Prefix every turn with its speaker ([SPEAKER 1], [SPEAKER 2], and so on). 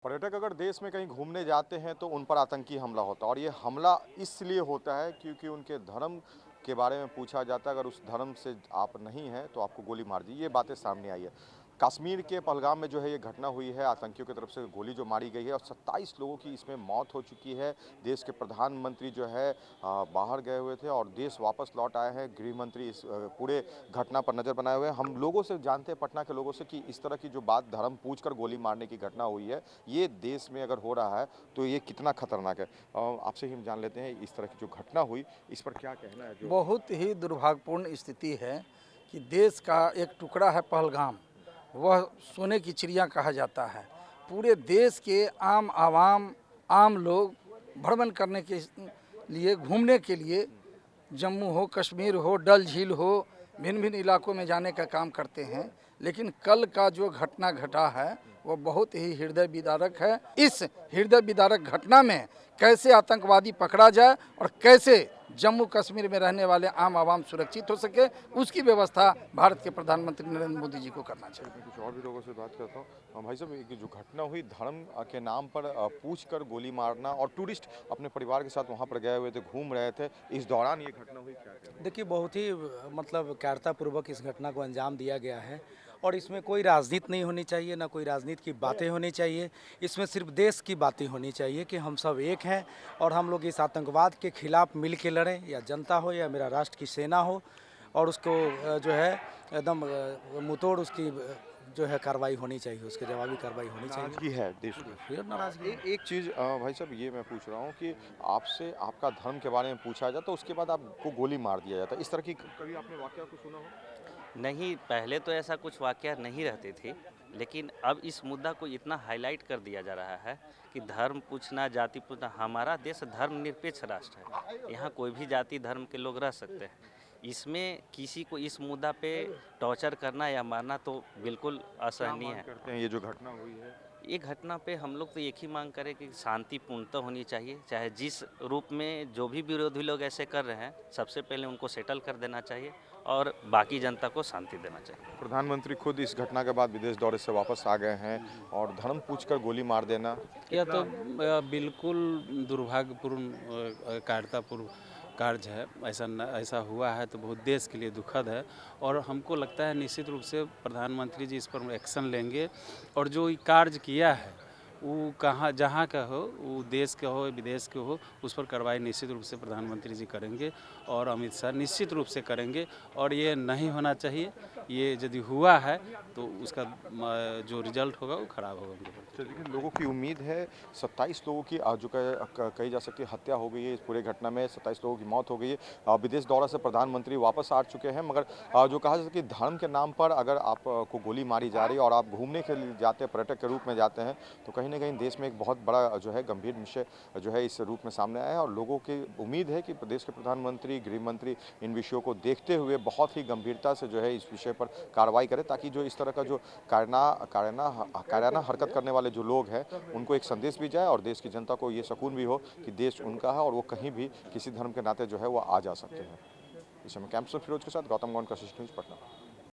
[SPEAKER 1] पर्यटक अगर देश में कहीं घूमने जाते हैं तो उन पर आतंकी हमला होता है और ये हमला इसलिए होता है क्योंकि उनके धर्म के बारे में पूछा जाता है। अगर उस धर्म से आप नहीं हैं तो आपको गोली मार दी, ये बातें सामने आई है। कश्मीर के पहलगाम में जो है ये घटना हुई है, आतंकियों की तरफ से गोली जो मारी गई है और 27 लोगों की इसमें मौत हो चुकी है। देश के प्रधानमंत्री जो है बाहर गए हुए थे और देश वापस लौट आए हैं। गृह मंत्री इस पूरे घटना पर नज़र बनाए हुए हैं। हम लोगों से जानते हैं, पटना के लोगों से, कि इस तरह की जो बात धर्म पूछकर गोली मारने की घटना हुई है, ये देश में अगर हो रहा है तो ये कितना खतरनाक है। आपसे ही हम जान लेते हैं इस तरह की जो घटना हुई, इस पर क्या कहना है। जो
[SPEAKER 2] बहुत ही दुर्भाग्यपूर्ण स्थिति है कि देश का एक टुकड़ा है पहलगाम, वह सोने की चिड़िया कहा जाता है। पूरे देश के आम आवाम, आम लोग भ्रमण करने के लिए, घूमने के लिए जम्मू हो, कश्मीर हो, डल झील हो, भिन्न भिन्न इलाकों में जाने का काम करते हैं। लेकिन कल का जो घटना घटा है वो बहुत ही हृदय विदारक है। इस हृदय विदारक घटना में कैसे आतंकवादी पकड़ा जाए और कैसे जम्मू कश्मीर में रहने वाले आम आवाम सुरक्षित हो सके, उसकी व्यवस्था भारत के प्रधानमंत्री नरेंद्र मोदी जी को करना चाहिए।
[SPEAKER 1] मैं कुछ और भी लोगों से बात करता हूँ। भाई साहब, ये जो घटना हुई, धर्म के नाम पर पूछकर गोली मारना, और टूरिस्ट अपने परिवार के साथ वहाँ पर गए हुए थे, घूम रहे थे, इस दौरान ये घटना हुई, क्या कहते हैं?
[SPEAKER 3] देखिए, बहुत ही मतलब कायरतापूर्वक इस घटना को अंजाम दिया गया है और इसमें कोई राजनीति नहीं होनी चाहिए, ना कोई राजनीति की बातें होनी चाहिए। इसमें सिर्फ देश की बातें होनी चाहिए कि हम सब एक हैं और हम लोग इस आतंकवाद के खिलाफ मिल के लड़ें, या जनता हो या मेरा राष्ट्र की सेना हो, और उसको जो है एकदम मुंहतोड़ उसकी जो है कार्रवाई होनी चाहिए, उसकी जवाबी कार्रवाई होनी चाहिए।
[SPEAKER 1] नाराजगी है देश में।
[SPEAKER 3] फिर नाराजगी
[SPEAKER 1] एक चीज़ भाई साहब, ये मैं पूछ रहा हूँ कि आपसे आपका धर्म के बारे में पूछा जाता है, उसके बाद आपको गोली मार दिया जाता है। इस तरह की कभी आपने वाकया को सुना हो?
[SPEAKER 4] नहीं, पहले तो ऐसा कुछ वाक़या नहीं रहती थी, लेकिन अब इस मुद्दा को इतना हाइलाइट कर दिया जा रहा है कि धर्म पूछना, जाति पूछना। हमारा देश धर्मनिरपेक्ष राष्ट्र है, यहाँ कोई भी जाति धर्म के लोग रह सकते हैं। इसमें किसी को इस मुद्दा पे टॉर्चर करना या मारना तो बिल्कुल
[SPEAKER 1] क्या
[SPEAKER 4] असहनीय
[SPEAKER 1] मांग
[SPEAKER 4] है।
[SPEAKER 1] करते हैं ये जो घटना हुई है?
[SPEAKER 4] ये घटना पे हम लोग तो एक ही मांग करें कि शांतिपूर्णतः होनी चाहिए, चाहे जिस रूप में जो भी विरोधी लोग ऐसे कर रहे हैं, सबसे पहले उनको सेटल कर देना चाहिए और बाकी जनता को शांति देना चाहिए।
[SPEAKER 1] प्रधानमंत्री खुद इस घटना के बाद विदेश दौरे से वापस आ गए हैं और धर्म पूछकर गोली मार देना
[SPEAKER 5] यह तो बिल्कुल दुर्भाग्यपूर्ण कायरतापूर्ण कार्य है। ऐसा हुआ है तो बहुत देश के लिए दुखद है और हमको लगता है निश्चित रूप से प्रधानमंत्री जी इस पर एक्शन लेंगे और जो ये कार्य किया है वो कहाँ जहाँ का हो, वो देश के हो विदेश के हो, उस पर कार्रवाई निश्चित रूप से प्रधानमंत्री जी करेंगे और अमित शाह निश्चित रूप से करेंगे। और ये नहीं होना चाहिए। ये यदि हुआ है तो उसका जो रिजल्ट होगा वो खराब होगा उनके प्रति।
[SPEAKER 1] लेकिन लोगों की उम्मीद है। 27 लोगों की जो कही जा सकती है हत्या हो गई है इस पूरे घटना में। 27 लोगों की मौत हो गई है। विदेश दौरा से प्रधानमंत्री वापस आ चुके हैं, मगर जो कहा जा सकता है कि धर्म के नाम पर अगर आपको गोली मारी जा रही है और आप घूमने के लिए जाते हैं, पर्यटक के रूप में जाते हैं, तो कहीं ना कहीं देश में एक बहुत बड़ा जो है गंभीर विषय जो है इस रूप में सामने आया है। और लोगों की उम्मीद है कि प्रदेश के प्रधानमंत्री, गृह मंत्री इन विषयों को देखते हुए बहुत ही गंभीरता से जो है इस विषय पर कार्रवाई करें, ताकि जो इस तरह का जो कायराना हरकत करने वाले जो लोग हैं उनको एक संदेश भी जाए और देश की जनता को ये सुकून भी हो कि देश उनका है और वो कहीं भी किसी धर्म के नाते जो है वो आ जा सकते हैं। इस समय कैंपस फिरोज के साथ गौतम गौंड का न्यूज़, पटना।